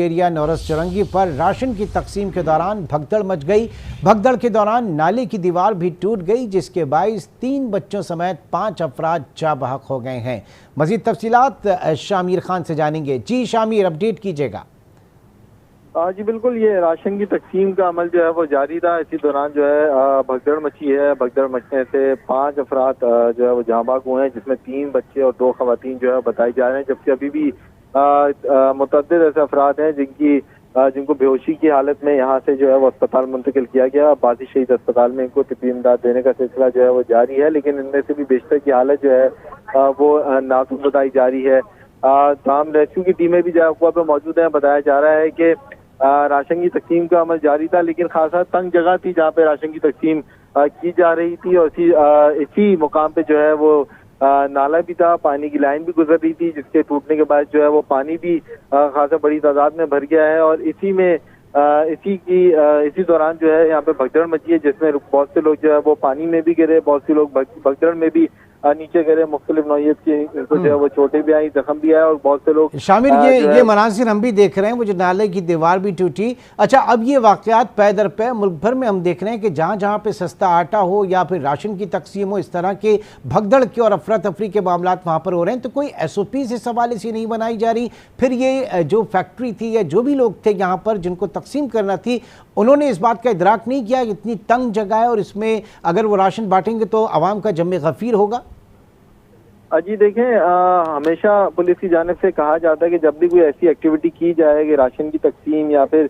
Area नौरस चौरंगी पर ration की तकसीम के दौरान भगदड़ मच गई। भगदड़ के दौरान नाले की दीवार भी टूट गई, जिसके बाइस 3 बच्चों समेत 5 अफराद जा बहक हो गए हैं। मजीद तफसीलात शामिर खान से जानेंगे। जी शामिर, अपडेट कीजिएगा। जी बिल्कुल, ये राशन की तकसीम का अमल जो है वो जारी था। इसी दौरान जो है भगदड़ मची है। भगदड़ मचने से 5 अफराद जो है वो जाँ बहक हुए हैं, जिसमें 3 बच्चे और 2 खवातीन जो है बताए जा रहे हैं, जबकि अभी भी मुतअद्दिद ऐसे अफराद हैं जिनको बेहोशी की हालत में यहाँ से जो है वो अस्पताल मुंतकिल किया गया। बाजी शहीद अस्पताल में इनको तिब्बी इमदाद देने का सिलसिला जो है वो जारी है, लेकिन इनमें से भी बेशतर की हालत जो है वो नाजुक बताई जा रही है। तमाम रेस्क्यू की टीमें भी जगह पे मौजूद हैं। बताया जा रहा है कि राशन की तकसीम का अमल जारी था, लेकिन खासा तंग जगह थी जहाँ पे राशन की तकसीम की जा रही थी, और इसी मुकाम पे जो है वो नाला भी था, पानी की लाइन भी गुजर रही थी, जिसके टूटने के बाद जो है वो पानी भी खासा बड़ी तादाद में भर गया है। और इसी दौरान जो है यहाँ पे भगदड़ मची है, जिसमें बहुत से लोग जो है वो पानी में भी गिरे, बहुत से लोग भगदड़ में भी नीचे गिरे। मुख्तलिफ नौइयत की जो है वो चोटें भी आई, जख्म भी आए, और बहुत से लोग शामिर ये मनासिर हम भी देख रहे हैं, वो जो नाले की दीवार भी टूटी। अच्छा, अब ये वाकयात पै दर पै मुल्क भर में हम देख रहे हैं कि जहाँ जहाँ पे सस्ता आटा हो या फिर राशन की तकसीम हो, इस तरह के भगदड़ के और अफरा तफरी के मामला वहाँ पर हो रहे हैं। तो कोई SOP इस हवाले से नहीं बनाई जा रही? फिर ये जो फैक्ट्री थी या जो भी लोग थे यहाँ पर जिनको तकसीम करना थी, उन्होंने इस बात का इदराक नहीं किया कि इतनी तंग जगह है और इसमें अगर वो राशन बांटेंगे तो आवाम का जम गफीर होगा? जी देखें, हमेशा पुलिस की जानिब से कहा जाता है कि जब भी कोई ऐसी एक्टिविटी की जाए कि राशन की तकसीम या फिर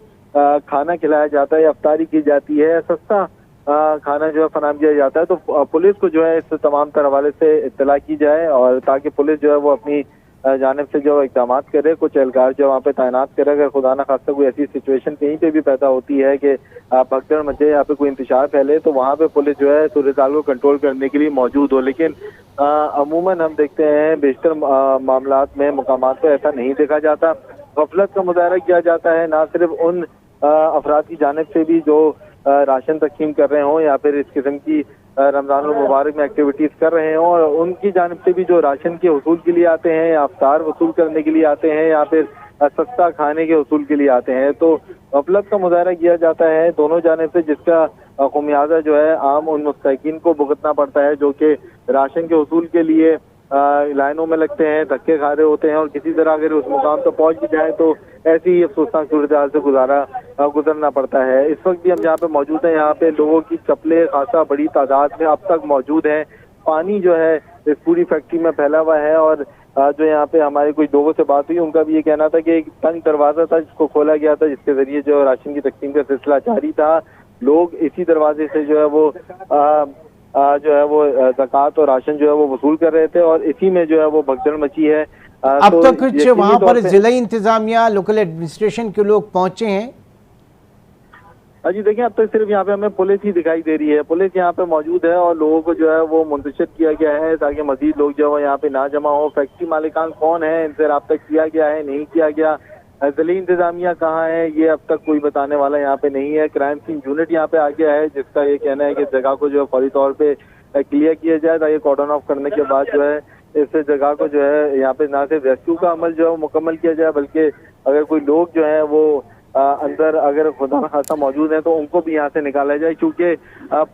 खाना खिलाया जाता है या अफ्तारी की जाती है, सस्ता खाना जो है फराहम किया जाता है, तो पुलिस को जो है इस तमाम तरह हवाले से इत्तला की जाए, और ताकि पुलिस जो है वो अपनी जानिब से जो इक़दाम करे, कुछ एहलकार जो वहाँ पे तैनात करे। अगर खुदा न खास्ता कोई ऐसी सिचुएशन कहीं पे भी पैदा होती है कि भगदड़ मचे या फिर कोई इंतशार फैले, तो वहाँ पे पुलिस जो है सूरत-ए-हाल को कंट्रोल करने के लिए मौजूद हो। लेकिन अमूमन हम देखते हैं बेशतर मामलात में मुकामात पे ऐसा नहीं देखा जाता। गफलत का मुजाहरा किया जाता है, ना सिर्फ उन अफराद की जानिब से भी जो राशन तकसीम कर रहे हों या फिर इस किस्म की रमजान मुबारक में एक्टिविटीज कर रहे हों, और उनकी जानिब से भी जो राशन के हुसूल के लिए आते हैं या अफ्तार वसूल करने के लिए आते हैं या फिर सस्ता खाने के हुसूल के लिए आते हैं। तो गफलत का मुजाहरा किया जाता है दोनों जानिब से, जिसका खुमियाजा जो है आम उन मुस्तहिकीन को भुगतना पड़ता है जो कि राशन के हुसूल के लिए लाइनों में लगते हैं, धक्के खा रहे होते हैं, और किसी तरह अगर उस मुकाम पर पहुंच भी जाए तो ऐसी ही अफसोसनाक सूरत-ए-हाल से गुजरना पड़ता है। इस वक्त भी हम जहाँ पे मौजूद हैं, यहाँ पे लोगों की चप्पलें खासा बड़ी तादाद में अब तक मौजूद हैं। पानी जो है इस पूरी फैक्ट्री में फैला हुआ है, और जो यहाँ पे हमारे कुछ लोगों से बात हुई, उनका भी ये कहना था कि एक तंग दरवाजा था जिसको खोला गया था, जिसके जरिए जो राशन की तकसीम का सिलसिला जारी था। लोग इसी दरवाजे से जो है वो ज़कात और राशन जो है वो वसूल कर रहे थे, और इसी में जो है वो भगदड़ मची है। अब तो कुछ वहाँ पर जिला इंतजामिया, लोकल एडमिनिस्ट्रेशन के लोग पहुंचे हैं? जी देखिए, अब तक सिर्फ यहाँ पे हमें पुलिस ही दिखाई दे रही है। पुलिस यहाँ पे मौजूद है और लोगों को जो है वो मुंतशिर किया गया है ताकि मजीद लोग जो है यहाँ पे ना जमा हो। फैक्ट्री मालिकान कौन है, इनसे रब्ता किया गया है, नहीं किया गया? जिला इंतजामिया कहाँ है, ये अब तक कोई बताने वाला यहाँ पे नहीं है। क्राइम सीन यूनिट यहाँ पे आ गया है, जिसका ये कहना है कि जगह को जो है फौरी तौर पे क्लियर किया जाए, ताकि कॉर्डन ऑफ करने के बाद जो है इस जगह को जो है यहाँ पे ना सिर्फ रेस्क्यू का अमल जो है मुकम्मल किया जाए, बल्कि अगर कोई लोग जो है वो अंदर अगर खुदा न खासा मौजूद है तो उनको भी यहाँ से निकाला जाए। क्योंकि अब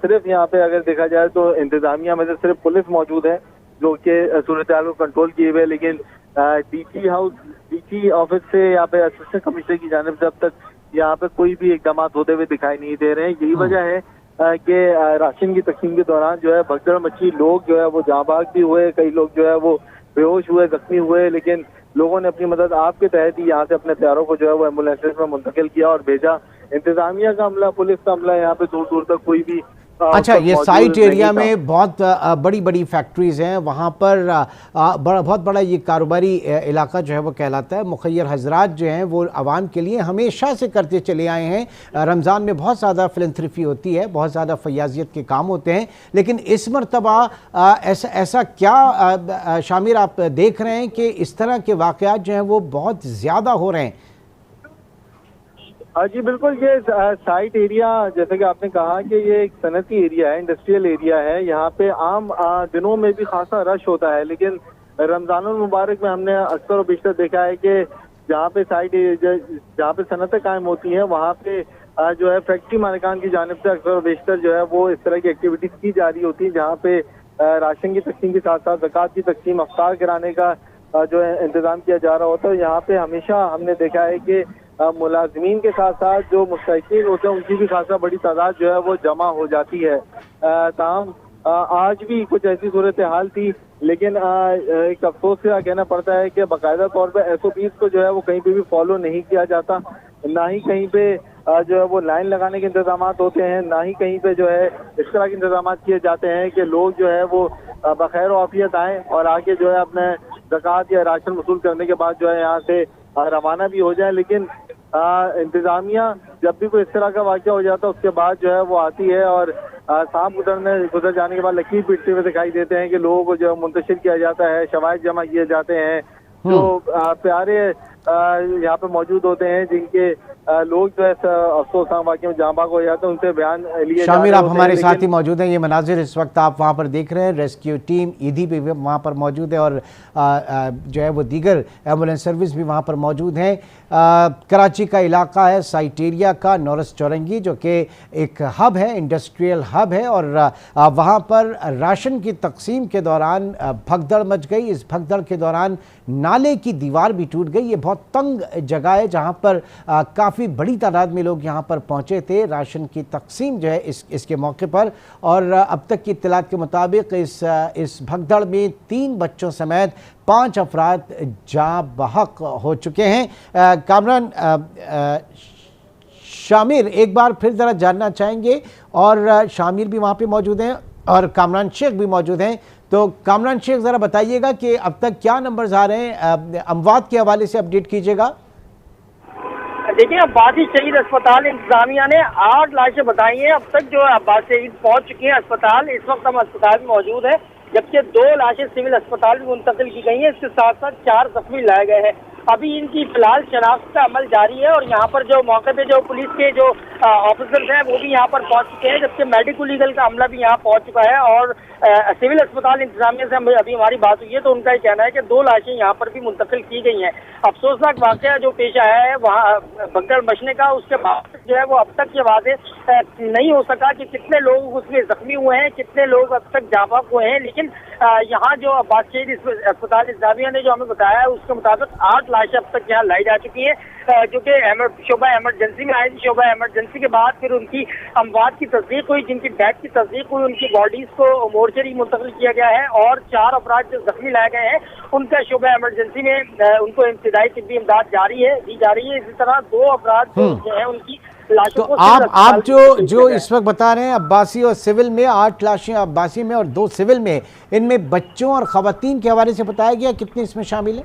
सिर्फ यहाँ पे अगर देखा जाए तो इंतजामिया में से सिर्फ पुलिस मौजूद है जो कि सूरत-ए-हाल को कंट्रोल किए हुए, लेकिन DC ऑफिस से यहाँ पे असिस्टेंट कमिश्नर की जानिब से अब तक यहाँ पे कोई भी इकदाम होते हुए दिखाई नहीं दे रहे हैं। यही वजह है कि राशन की तकसीम के दौरान जो है भगदड़ मची, लोग जो है वो जाँ बहक भी हुए, कई लोग जो है वो बेहोश हुए, जख्मी हुए, लेकिन लोगों ने अपनी मदद आपके तहत ही यहाँ से अपने तैयारों को जो है वो एम्बुलेंसेज में मुंतकिल किया और भेजा। इंतजामिया का अमला, पुलिस का अमला यहाँ पे दूर दूर तक कोई भी अच्छा, ये साइट एरिया में बहुत बड़ी बड़ी फैक्ट्रीज हैं, वहाँ पर बहुत बड़ा ये कारोबारी इलाका जो है वो कहलाता है। मुखय्यर हजरात जो हैं वो आवाम के लिए हमेशा से करते चले आए हैं। रमज़ान में बहुत ज़्यादा फिलंथ्रफी होती है, बहुत ज़्यादा फयाजियत के काम होते हैं, लेकिन इस मरतबा ऐसा क्या शामिर आप देख रहे हैं कि इस तरह के वाक़यात जो हैं वो बहुत ज़्यादा हो रहे हैं? जी बिल्कुल, ये साइट एरिया जैसे कि आपने कहा कि ये एक सनती एरिया है, इंडस्ट्रियल एरिया है। यहाँ पे आम दिनों में भी खासा रश होता है, लेकिन रमजानुल मुबारक में हमने अक्सर और बेशतर देखा है कि जहाँ पे साइट जहाँ पे सनतें कायम होती हैं वहाँ पे जो है फैक्ट्री मालिकान की जानिब से अक्सर बेशतर जो है वो इस तरह की एक्टिविटीज की जा रही होती है, जहाँ पे राशन की तकसीम के साथ साथ ज़कात की तकसीम, अफ्तार कराने का जो है इंतजाम किया जा रहा होता है। यहाँ पे हमेशा हमने देखा है कि मुलाजमीन के साथ साथ जो मुस्तहिकीन होते हैं उनकी भी खासा बड़ी तादाद जो है वो जमा हो जाती है। ताहम आज भी कुछ ऐसी सूरत हाल थी, लेकिन एक अफसोस का कहना पड़ता है कि बाकायदा तौर पर SOPs को जो है वो कहीं पे भी फॉलो नहीं किया जाता, ना ही कहीं पे जो है वो लाइन लगाने के इंतजाम होते हैं, ना ही कहीं पे जो है इस तरह के इंतजाम किए जाते हैं कि लोग जो है वो बखैर आफियत आए और आके जो है अपने ज़कात या राशन वसूल करने के बाद जो है यहाँ से रवाना भी हो जाए। लेकिन इंतजामिया जब भी कोई इस तरह का वाक़या हो जाता है उसके बाद जो है वो आती है और सांप गुजर जाने के बाद लकीर पीटते हुए दिखाई देते हैं कि लोगों को जो मुंतशिर किया जाता है, शवाहिद जमा किए जाते हैं, जो प्यारे यहाँ पे मौजूद होते हैं जिनके लोग जो है अफसोसनाक वाक़े में जाँ बाग हो जाते हैं, उनसे बयान लिए शामिर आप हमारे साथ ही मौजूद हैं। ये मनाजिर इस वक्त आप वहाँ पर देख रहे हैं, रेस्क्यू टीम ईदी भी वहाँ पर मौजूद है और जो है वो दीगर एम्बुलेंस सर्विस भी वहाँ पर मौजूद हैं। कराची का इलाका है साइटेरिया का नौरस चौरंगी, जो कि एक हब है, इंडस्ट्रियल हब है, और वहाँ पर राशन की तकसीम के दौरान भगदड़ मच गई। इस भगदड़ के दौरान नाले की दीवार भी टूट गई। ये बहुत तंग जगह है जहाँ पर काफ़ी बड़ी तादाद में लोग यहाँ पर पहुँचे थे राशन की तकसीम जो है इसके मौके पर। और अब तक की इत्तलात के मुताबिक इस भगदड़ में 3 बच्चों समेत 5 अफराद जाँ बहक हो चुके हैं। कामरान शामिर एक बार फिर ज़रा जानना चाहेंगे, और शामिर भी वहाँ पे मौजूद हैं और कामरान शेख भी मौजूद हैं। तो कामरान शेख ज़रा बताइएगा कि अब तक क्या नंबर्स आ रहे हैं, अमवात के हवाले से अपडेट कीजिएगा। देखिए, अब्बासी शहीद अस्पताल इंतजामिया ने 8 लाशें बताई हैं। अब तक जो अब्बास शहीद पहुंच चुकी हैं अस्पताल। इस वक्त हम अस्पताल में मौजूद है, जबकि 2 लाशें सिविल अस्पताल में मुंतकिल की गई हैं। इसके साथ साथ 4 जख्मी लाए गए हैं। अभी इनकी फिलहाल शनाख्त का अमल जारी है और यहाँ पर जो मौके पे जो पुलिस के जो ऑफिसर्स हैं वो भी यहाँ पर पहुँच चुके हैं, जबकि मेडिको लीगल का अमला भी यहाँ पहुँच चुका है। और सिविल अस्पताल इंतजामिया से अभी हमारी बात हुई है तो उनका ये कहना है कि 2 लाशें यहाँ पर भी मुंतकिल की गई हैं। अफसोसनाक वाक़या जो पेश आया है वहाँ भगदड़ मचने का, उसके बाद जो है वो अब तक ये वादे नहीं हो सका कि कितने लोग उसमें जख्मी हुए हैं, कितने लोग अब तक जाँ बाग हुए हैं। लेकिन यहाँ जो अब्बास शहीद अस्पताल इंतजामिया ने जो हमें बताया है उसके मुताबिक 8 लाशें अब तक यहाँ लाई जा चुकी हैं, जो कि शोबा इमरजेंसी में आई थी। शोबा इमरजेंसी के बाद फिर उनकी अमवात की तस्दीक हुई, जिनकी डेथ की तस्दीक हुई, उनकी बॉडीज को मोर्चरी मुंतकिल किया गया है और 4 अफराद जो जख्मी लाए गए हैं उनका शोबा इमरजेंसी में उनको इब्तिदाई तिब्बी इमदाद दी जा रही है। इसी तरह 2 अफराद जो है उनकी लाशों को आप जो इस वक्त बता रहे हैं अब्बासी और सिविल में 8 लाशें अब्बासी में और 2 सिविल में, इनमें बच्चों और खवातीन के हवाले से बताया गया, कितने इसमें शामिल है?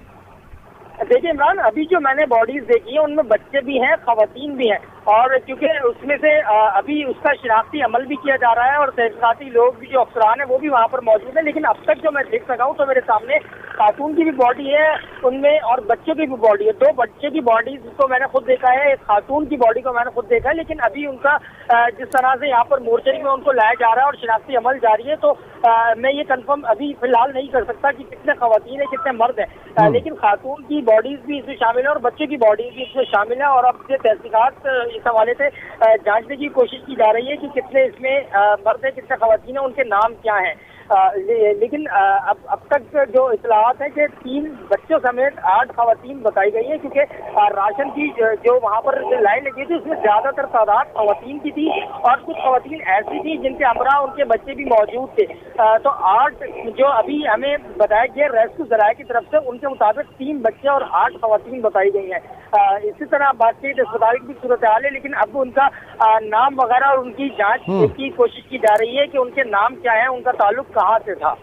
देखिए इमरान, अभी जो मैंने बॉडीज देखी है उनमें बच्चे भी हैं, खवातीन भी हैं, और क्योंकि उसमें से अभी उसका शनाख्ती अमल भी किया जा रहा है और तहकीकाती लोग भी जो अफसरान है वो भी वहाँ पर मौजूद है। लेकिन अब तक जो मैं देख सका हूँ तो मेरे सामने खातून की भी बॉडी है उनमें और बच्चों की भी बॉडी है। 2 बच्चे की बॉडी को मैंने खुद देखा है, एक खातून की बॉडी को मैंने खुद देखा है। लेकिन अभी उनका जिस तरह से यहाँ पर मोर्चरी में उनको लाया जा रहा है और शनाख्ती अमल जारी है, तो मैं ये कंफर्म अभी फिलहाल नहीं कर सकता कि कितने खवातीन है कितने मर्द है। लेकिन खातून की बॉडीज भी इसमें शामिल है और बच्चे की बॉडीज भी इसमें शामिल है। और अब ये तहकीकात इस हवाले से जांचने की कोशिश की जा रही है कि कितने इसमें मर्द है कितने खवातीन है, उनके नाम क्या हैं। लेकिन अब तक जो इतलात है कि 3 बच्चों समेत 8 खवातीन बताई गई है, क्योंकि राशन की जो वहाँ पर लाइन लगी थी उसमें ज्यादातर तादाद खवातीन की थी और कुछ खवातीन ऐसी थी जिनके हमरा उनके बच्चे भी मौजूद थे। तो 8 जो अभी हमें बताया गया रेस्क्यू जराये की तरफ से, उनके मुताबिक 3 बच्चे और 8 खवातीन बताई गई हैं। इसी तरह बातचीत अस्पताल की भी सूरत हाल है, लेकिन अब उनका नाम वगैरह और उनकी जांच की कोशिश की जा रही है कि उनके नाम क्या है, उनका ताल्लुक कहाँ से था।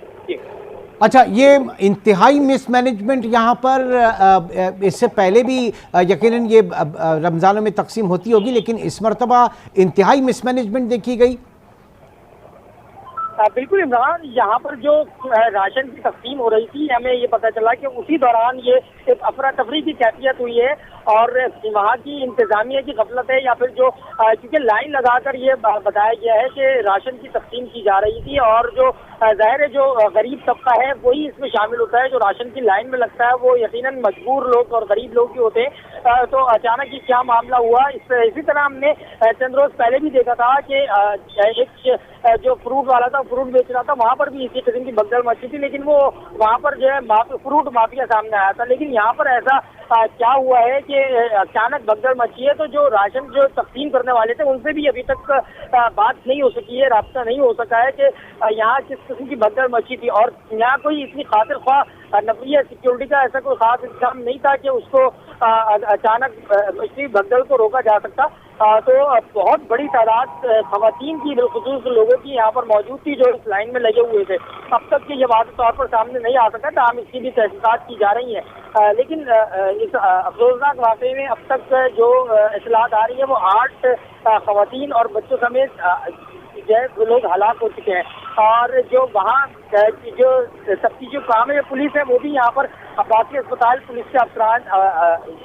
अच्छा, ये इंतहाई मिसमैनेजमेंट यहाँ पर इससे पहले भी यकीनन ये रमज़ानों में तकसीम होती होगी, लेकिन इस मरतबा इंतहाई मिसमैनेजमेंट देखी गई। बिल्कुल इमरान, यहाँ पर जो राशन की तकसीम हो रही थी, हमें ये पता चला कि उसी दौरान ये एक अफरा तफरी की कैफियत हुई है और वहाँ की इंतजामिया की गफलत है या फिर जो क्योंकि लाइन लगाकर ये बताया गया है कि राशन की तकसीम की जा रही थी और जो ज़ाहिर है जो गरीब तबका है वही इसमें शामिल होता है। जो राशन की लाइन में लगता है वो यकीनन मजबूर लोग और गरीब लोग ही होते हैं। तो अचानक ये क्या मामला हुआ, इसी तरह हमने चंद रोज पहले भी देखा था कि एक जो फ्रूट वाला था, फ्रूट बेच रहा था, वहाँ पर भी इसी किस्म की भगदड़ मची थी, लेकिन वो वहाँ पर जो है फ्रूट माफिया सामने आया था। लेकिन यहाँ पर ऐसा क्या हुआ है कि अचानक भगदड़ मची है, तो जो राशन जो तकसीम करने वाले थे उनसे भी अभी तक बात नहीं हो सकी है, रास्ता नहीं हो सका है कि यहाँ किस किस्म की भगदड़ मची थी। और यहाँ कोई इतनी खातिर ख्वाह नफरी सिक्योरिटी का ऐसा कोई खास इंतजाम नहीं था कि उसको अचानक इसी भगदड़ को रोका जा सकता। तो बहुत बड़ी तादाद खवातीन की, बिलखुसूस लोगों की यहाँ पर मौजूद थी जो इस लाइन में लगे हुए थे। अब तक के ये वाज़ेह तौर पर सामने नहीं आ सका था, हम इसकी भी तहकीकात की जा रही है। लेकिन इस अफसोसनाक वाक़े में अब तक जो इत्तलात आ रही है वो 8 खवातीन और बच्चों समेत जो लोग हलाक हो चुके हैं। और जो वहाँ जो सबकी जो काम है पुलिस है वो भी यहाँ पर अब्बासी अस्पताल पुलिस के अफसरान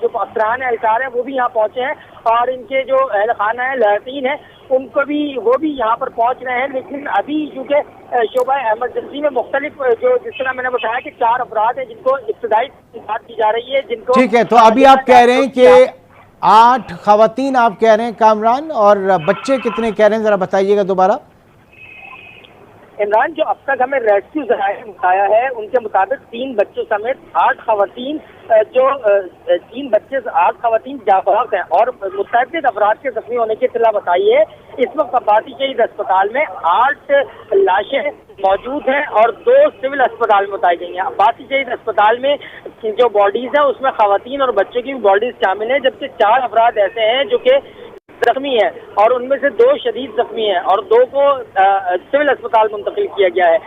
जो अफसरान है इशारे हैं वो भी यहाँ पहुँचे हैं और इनके जो अहल खाना है लहतीन है उनको भी वो भी यहाँ पर पहुँच रहे हैं। लेकिन अभी चूँकि शोबा इमरजेंसी में मुख्तलिफ जो जिस तरह मैंने बताया कि 4 अफराद हैं जिनको इब्तदाई बात की जा रही है, जिनको ठीक है। तो अभी आप कह रहे हैं कि 8 खवातीन आप कह रहे हैं कामरान, और बच्चे कितने कह रहे हैं, जरा बताइएगा दोबारा। इमरान, जो अब तक हमें रेस्क्यू जराये बताया है उनके मुताबिक 3 बच्चों समेत 8 खवातीन, जो 3 बच्चे 8 खवातीन जाबाज हैं और मुतअद्दिद अफराद के जख्मी होने की इत्तला बताई है। इस वक्त अब्बासी शहीद अस्पताल में 8 लाशें मौजूद हैं और 2 सिविल अस्पताल में बताई गई हैं। अब्बासी शहीद अस्पताल में जो बॉडीज हैं उसमें खवातीन और बच्चों की भी बॉडीज शामिल हैं, जबकि 4 अफराद ऐसे हैं जो कि जख्मी है और उनमें से 2 शदीद जख्मी हैं और 2 को सिविल अस्पताल मुंतकिल किया गया है।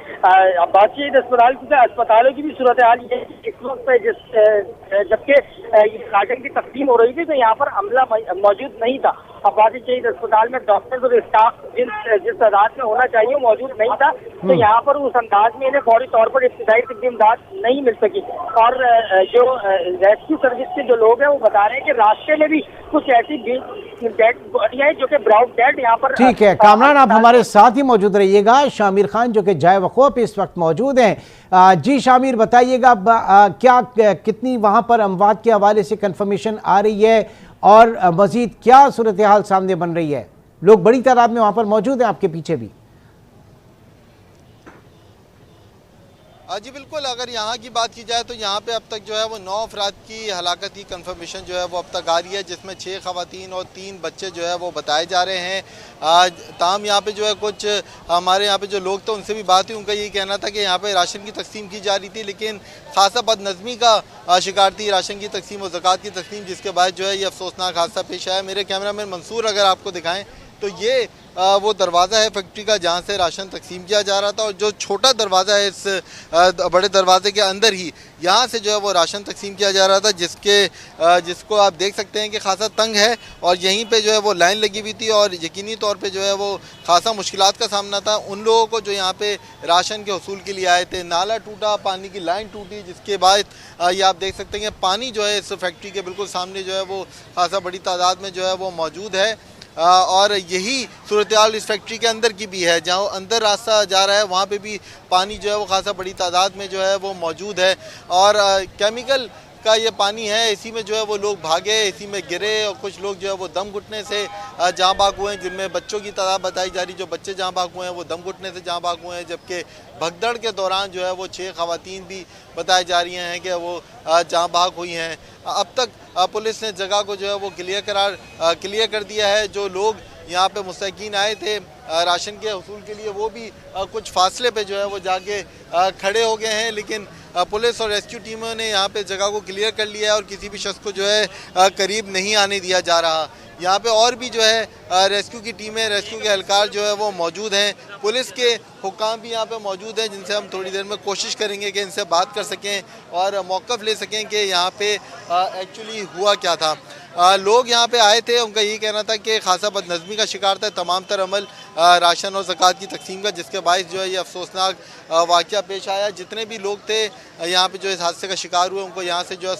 अब्बासी शहीद अस्पताल की अस्पतालों की भी सूरत हाल ये है इस वक्त जबकि राशन की तकसीम हो रही थी तो यहाँ पर अमला मौजूद नहीं था। अब्बासी शहीद अस्पताल में डॉक्टर्स और स्टाफ जिस तादाद में होना चाहिए वो मौजूद नहीं था, तो यहाँ पर उस अंदाज में इन्हें फौरी तौर पर इब्तिदाई तिब्बी इमदाद नहीं मिल सकी। और जो रेस्क्यू सर्विस के जो लोग हैं वो बता रहे हैं कि रास्ते में भी कुछ ऐसी डेड बॉडियां हैं जो कि ब्राउन डेड यहाँ पर। ठीक है कामरान, आप हमारे साथ ही मौजूद रहिएगा। शामिर खान जो कि जाए वक़ूफ़ पे इस वक्त मौजूद हैं। जी शामिर, बताइएगा क्या कितनी वहाँ पर अमवात के हवाले से कंफर्मेशन आ रही है और मजीद क्या सूरत हाल सामने बन रही है? लोग बड़ी तादाद में वहाँ पर मौजूद हैं आपके पीछे भी। जी बिल्कुल, अगर यहाँ की बात की जाए तो यहाँ पे अब तक जो है वो 9 अफराद की हलाकत की कंफर्मेशन जो है वो अब तक आ रही है, जिसमें 6 खवातीन और 3 बच्चे जो है वो बताए जा रहे हैं। ताम यहाँ पे जो है कुछ हमारे यहाँ पे जो लोग थे उनसे भी बात हुई, उनका यही कहना था कि यहाँ पे राशन की तकसीम की जा रही थी लेकिन खासा बदनज़मी का शिकार थी राशन की तकसीम और ज़कात की तकसीम, जिसके बाद जो है ये अफसोसनाक हादसा पेश आया। मेरे कैमरामैन मंसूर अगर आपको दिखाएँ तो ये वो दरवाज़ा है फैक्ट्री का जहाँ से राशन तकसीम किया जा रहा था और जो छोटा दरवाज़ा है इस बड़े दरवाजे के अंदर ही यहाँ से जो है वो राशन तकसीम किया जा रहा था, जिसको आप देख सकते हैं कि खासा तंग है और यहीं पे जो है वो लाइन लगी हुई थी और यकीनी तौर पे जो है वो खासा मुश्किलात का सामना था उन लोगों को जो यहाँ पे राशन के हसूल के लिए आए थे। नाला टूटा, पानी की लाइन टूटी, जिसके बाद ये आप देख सकते हैं पानी जो है इस फैक्ट्री के बिल्कुल सामने जो है वो खासा बड़ी तादाद में जो है वो मौजूद है। और यही सूरत हाल इस फैक्ट्री के अंदर की भी है, जहाँ अंदर रास्ता जा रहा है वहाँ पे भी पानी जो है वो खासा बड़ी तादाद में जो है वो मौजूद है और केमिकल का ये पानी है। इसी में जो है वो लोग भागे, इसी में गिरे और कुछ लोग जो है वो दम घुटने से जाँ भाग हुए हैं, जिनमें बच्चों की तादाद बताई जा रही। जो बच्चे जाँ भाग हुए हैं वो दम घुटने से जाँ भाग हुए हैं, जबकि भगदड़ के दौरान जो है वो 6 खवातीन भी बताई जा रही हैं कि वो जाँ भाग हुई हैं। अब तक पुलिस ने जगह को जो है वो क्लियर कर दिया है। जो लोग यहाँ पे मुस्तकीन आए थे राशन के हसूल के लिए वो भी कुछ फासले पे जो है वो जाके खड़े हो गए हैं, लेकिन पुलिस और रेस्क्यू टीमों ने यहाँ पे जगह को क्लियर कर लिया है और किसी भी शख्स को जो है करीब नहीं आने दिया जा रहा। यहाँ पे और भी जो है रेस्क्यू की टीमें, रेस्क्यू के एहलकार जो है वो मौजूद हैं। पुलिस के हुक्काम भी यहाँ पे मौजूद हैं, जिनसे हम थोड़ी देर में कोशिश करेंगे कि इनसे बात कर सकें और मौक़िफ़ ले सकें कि यहाँ पे एक्चुअली हुआ क्या था। लोग यहाँ पे आए थे, उनका यही कहना था कि खासा बदनज़मी का शिकार था तमाम तर अमल राशन और ज़कात की तकसीम का, जिसके बायस जो है ये अफसोसनाक वाक़या पेश आया। जितने भी लोग थे यहाँ पे जो इस हादसे का शिकार हुए उनको यहाँ से जो है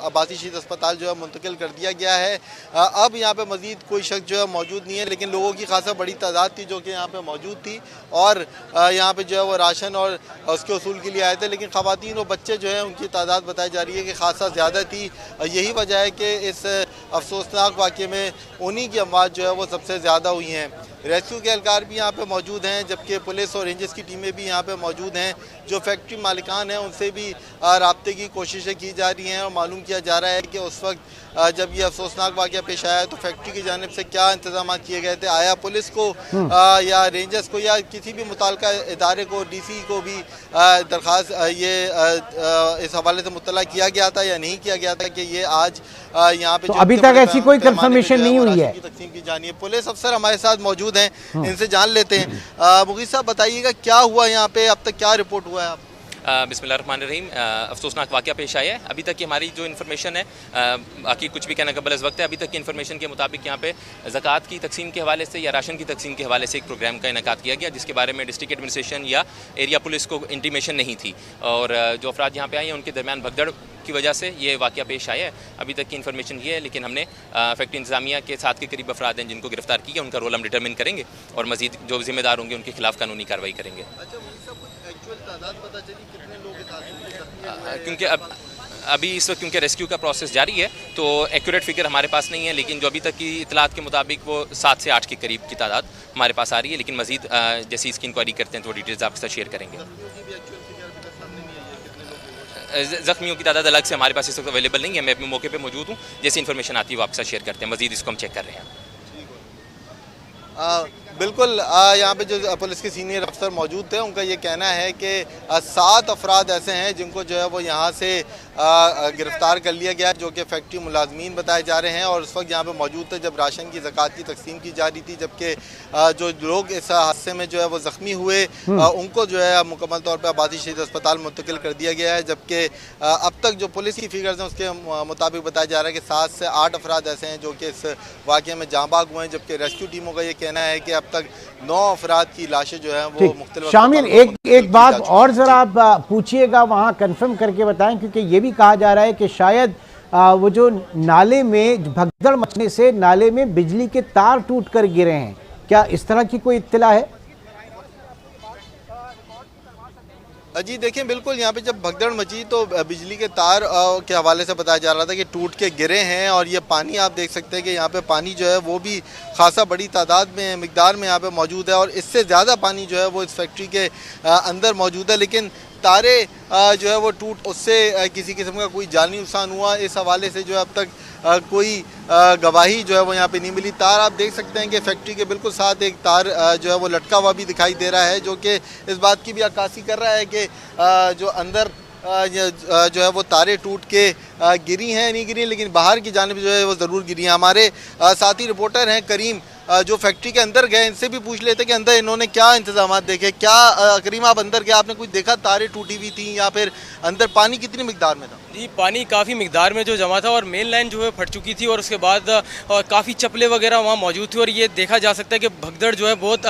अब्बासी शहीद अस्पताल जो है मुंतकिल कर दिया गया है। अब यहाँ पे मज़ीद कोई शख्स जो है मौजूद नहीं है, लेकिन लोगों की खासा बड़ी तादाद थी जो कि यहाँ पे मौजूद थी और यहाँ पे जो है वो राशन और उसके उसूल के लिए आए थे। लेकिन ख़वातीन और बच्चे जो है उनकी तादाद बताई जा रही है कि खासा ज़्यादा थी। यही वजह है कि इस अफसोसनाक वाक़े में उन्हीं की अमवात जो है वो सबसे ज़्यादा हुई हैं। रेस्क्यू के एहलकार भी यहाँ पे मौजूद हैं, जबकि पुलिस और रेंजर्स की टीमें भी यहाँ पे मौजूद हैं। जो फैक्ट्री मालिकान हैं उनसे भी राब्ते की कोशिशें की जा रही हैं और मालूम किया जा रहा है कि उस वक्त जब ये अफसोसनाक वाक़या पेश आया तो फैक्ट्री की जानिब से क्या इंतजाम किए गए थे। आया पुलिस को या रेंजर्स को या किसी भी मुताल्लिका इदारे को, DC को भी दरख्वास्त इस हवाले से मुत्तला किया गया था या नहीं किया गया था कि ये आज यहाँ पे तो अभी तक ऐसी कोई कंफर्मेशन नहीं हुई है। तकसीम की जानी है। पुलिस अफसर हमारे साथ मौजूद हैं, इनसे जान लेते हैं। मुगीस साहब बताइएगा क्या हुआ यहाँ पे, अब तक क्या रिपोर्ट हुआ है आप? बिस्मिल्लाहिर्रहमानिर्रहीम। अफसोसनाक वाक़या पेश आया है। अभी तक की हमारी जो इन्फॉर्मेशन है, बाकी कुछ भी कहना कबल इस वक्त है, अभी तक की इन्फॉर्मेशन के मुताबिक यहाँ पे ज़कात की तकसीम के हवाले से या राशन की तकसीम के हवाले से एक प्रोग्राम का इनेकाद किया गया, जिसके बारे में डिस्ट्रिक्ट एडमिनिस्ट्रेशन या एरिया पुलिस को इंटीमेशन नहीं थी और जो अफराद यहाँ पे आए हैं उनके दरमियान भगदड़ की वजह से ये वाक़या पेश आया है। अभी तक की इन्फॉर्मेशन ये है, लेकिन हमने फैक्ट्री इंतजामिया के 7 के करीब अफराद हैं जिनको गिरफ्तार किया, उनका रोल हम डिटरमिन करेंगे और मज़ीद जो जिम्मेदार होंगे उनके खिलाफ कानूनी कार्रवाई करेंगे। क्योंकि अभी इस वक्त क्योंकि रेस्क्यू का प्रोसेस जारी है तो एक्यूरेट फिगर हमारे पास नहीं है, लेकिन जो अभी तक की इतलात के मुताबिक वो 7 से 8 के करीब की तादाद हमारे पास आ रही है। लेकिन मज़ीद जैसे इसकी इंक्वायरी करते हैं तो डिटेल्स आपके साथ शेयर करेंगे। ज़ख्मियों की तादाद अलग से हमारे पास इस वक्त अवेलेबल नहीं है, मैं अपने मौके पे मौजूद हूँ। जैसी इन्फॉर्मेशन आती है वो आपके साथ शेयर करते हैं। मज़ीद इसको हम चेक कर रहे हैं। बिल्कुल, यहाँ पे जो पुलिस के सीनियर अफसर मौजूद थे उनका ये कहना है कि 7 अफराद ऐसे हैं जिनको जो है वो यहाँ से गिरफ़्तार कर लिया गया, जो कि फैक्ट्री मुलाजमीन बताए जा रहे हैं और उस वक्त यहाँ पे मौजूद थे जब राशन की ज़कात की तकसीम की जा रही थी। जबकि जो लोग इस हादसे में जो है वो ज़ख्मी हुए उनको जो है मुकम्मल तौर पर आबादी शहीद अस्पताल मुंतकिल कर दिया गया है। जबकि अब तक जो पुलिस की फिगर्स हैं उसके मुताबिक बताया जा रहा है कि 7 से 8 अफराद ऐसे हैं जो कि इस वाक़े में जाँ बाग हुए हैं। जबकि रेस्क्यू टीमों का ये कहना है कि अब तक 9 अफराद की लाशें जो है वो मुख्तलिफ। शामिर, एक बात और ज़रा आप पूछिएगा, वहाँ कंफर्म करके बताएं, क्योंकि ये भी कहा जा रहा है कि शायद वो जो नाले में भगदड़ मचने से नाले में बिजली के तार टूट कर गिरे हैं। क्या इस तरह की कोई इत्तला है? जी देखिए, बिल्कुल यहाँ पे जब भगदड़ मची तो बिजली के तार के हवाले से बताया जा रहा था कि टूट के गिरे हैं और ये पानी आप देख सकते हैं कि यहाँ पे पानी जो है वो भी खासा बड़ी तादाद में मिकदार में यहाँ पे मौजूद है और इससे ज़्यादा पानी जो है वो इस फैक्ट्री के अंदर मौजूद है। लेकिन तारे जो है वो टूट, उससे किसी किस्म का कोई जानी नुकसान हुआ इस हवाले से जो है अब तक कोई गवाही जो है वो यहाँ पे नहीं मिली। तार आप देख सकते हैं कि फैक्ट्री के बिल्कुल साथ एक तार जो है वो लटका हुआ भी दिखाई दे रहा है, जो कि इस बात की भी अक्कासी कर रहा है कि जो अंदर जो है वो तारे टूट के गिरी हैं, नहीं गिरी, लेकिन बाहर की जानिब जो है वो ज़रूर गिरी हैं। हमारे साथी रिपोर्टर हैं करीम, जो फैक्ट्री के अंदर गए, इनसे भी पूछ लेते कि अंदर इन्होंने क्या इंतजाम देखे। क्या करीम, आप अंदर गए, आपने कुछ देखा तारे टूटी हुई थी या फिर अंदर पानी कितनी मिकदार में था? जी, पानी काफ़ी मिकदार में जो जमा था और मेन लाइन जो है फट चुकी थी और उसके बाद काफ़ी चप्पलें वगैरह वहाँ मौजूद थी और ये देखा जा सकता है कि भगदड़ जो है बहुत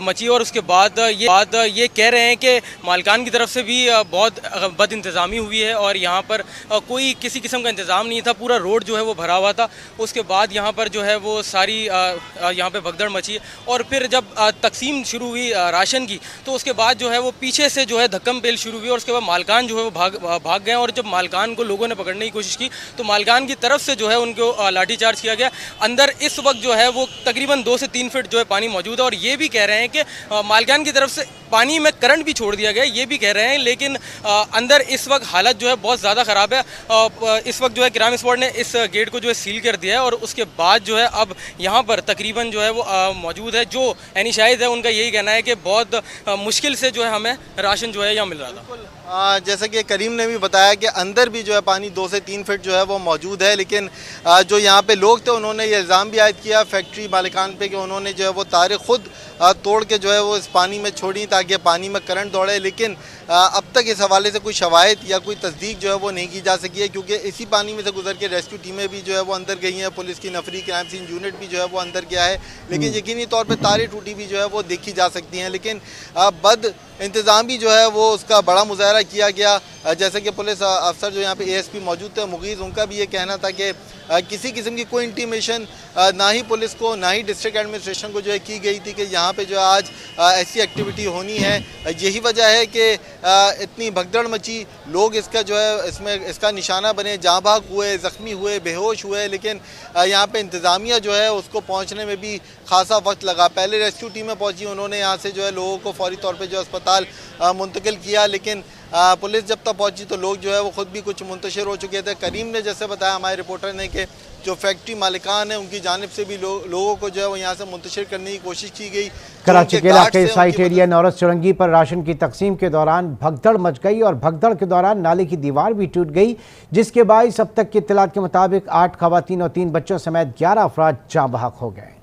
मची। और उसके बाद ये कह रहे हैं कि मालिकान की तरफ से भी बहुत बद इंतज़ामी हुई है और यहाँ पर कोई किसी किस्म का इंतज़ाम नहीं था, पूरा रोड जो है वो भरा हुआ था। उसके बाद यहाँ पर जो है वो सारी यहाँ पे भगदड़ मची और फिर जब तकसीम शुरू हुई राशन की तो उसके बाद जो है वो पीछे से जो है धक्कम पेल शुरू हुई और उसके बाद मालिकान जो है वो भाग गए और जब मालिकान को लोगों ने पकड़ने की कोशिश की तो मालिकान की तरफ से जो है उनको लाठीचार्ज किया गया। अंदर इस वक्त जो है वो तकरीबन 2 से 3 फीट जो है पानी मौजूद है और ये भी कह रहे हैं कि मालिकान की तरफ से पानी में करंट भी छोड़ दिया गया, ये भी कह रहे हैं। लेकिन अंदर इस वक्त हालत जो है बहुत ज़्यादा ख़राब है। इस वक्त जो है क्राइम स्क्वाड ने इस गेट को जो है सील कर दिया है और उसके बाद जो है अब यहाँ पर तकरीबन जो है वो मौजूद है। जो यानी शायद है उनका यही कहना है कि बहुत मुश्किल से जो है हमें राशन जो है यहाँ मिल रहा था। जैसा कि करीम ने भी बताया कि अंदर भी जो है पानी 2 से 3 फीट जो है वो मौजूद है। लेकिन जो यहाँ पे लोग थे उन्होंने ये इल्ज़ाम भी आयद किया फैक्ट्री मालिकान पे कि उन्होंने जो है वो तारे खुद तोड़ के जो है वो इस पानी में छोड़ी ताकि पानी में करंट दौड़े। लेकिन अब तक इस हवाले से कोई शवाहिद या कोई तस्दीक जो है वो नहीं की जा सकी है, क्योंकि इसी पानी में से गुजर के रेस्क्यू टीमें भी जो है वो अंदर गई हैं, पुलिस की नफरी क्राइम सीन यूनिट भी जो है वो अंदर गया है, लेकिन यकीनी तौर पर तारें टूटी भी जो है वो देखी जा सकती हैं। लेकिन बद इंतज़ाम भी जो है वो उसका बड़ा मुजाहरा किया गया। जैसे कि पुलिस अफसर जो यहाँ पे ASP मौजूद थे मुगीज़, उनका भी ये कहना था कि किसी किस्म की कोई इंटीमेशन ना ही पुलिस को ना ही डिस्ट्रिक्ट एडमिनिस्ट्रेशन को जो है की गई थी कि यहाँ पे जो है आज ऐसी एक्टिविटी होनी है। यही वजह है कि इतनी भगदड़ मची, लोग इसका जो है इसका निशाना बने, जाँ भाग हुए, ज़ख्मी हुए, बेहोश हुए, लेकिन यहाँ पे इंतज़ामिया जो है उसको पहुँचने में भी खासा वक्त लगा। पहले रेस्क्यू टीमें पहुँची, उन्होंने यहाँ से जो है लोगों को फौरी तौर पर जो अस्पताल मुंतकिल किया, लेकिन पुलिस जब तक पहुंची तो लोग जो है वो खुद भी कुछ मुंतशिर हो चुके थे। करीम ने जैसे बताया हमारे रिपोर्टर ने कि जो फैक्ट्री मालिकान है उनकी जानिब से भी लोगों को जो है वो यहाँ से मुंतशिर करने की कोशिश की गई। कराची के इलाके साइट एरिया नौरस चुरंगी पर राशन की तकसीम के दौरान भगदड़ मच गई और भगदड़ के दौरान नाले की दीवार भी टूट गई, जिसके बायस अब तक की इत्तलात के मुताबिक 8 खवातीन और 3 बच्चों समेत 11 अफराद जाँ बहक हो गए।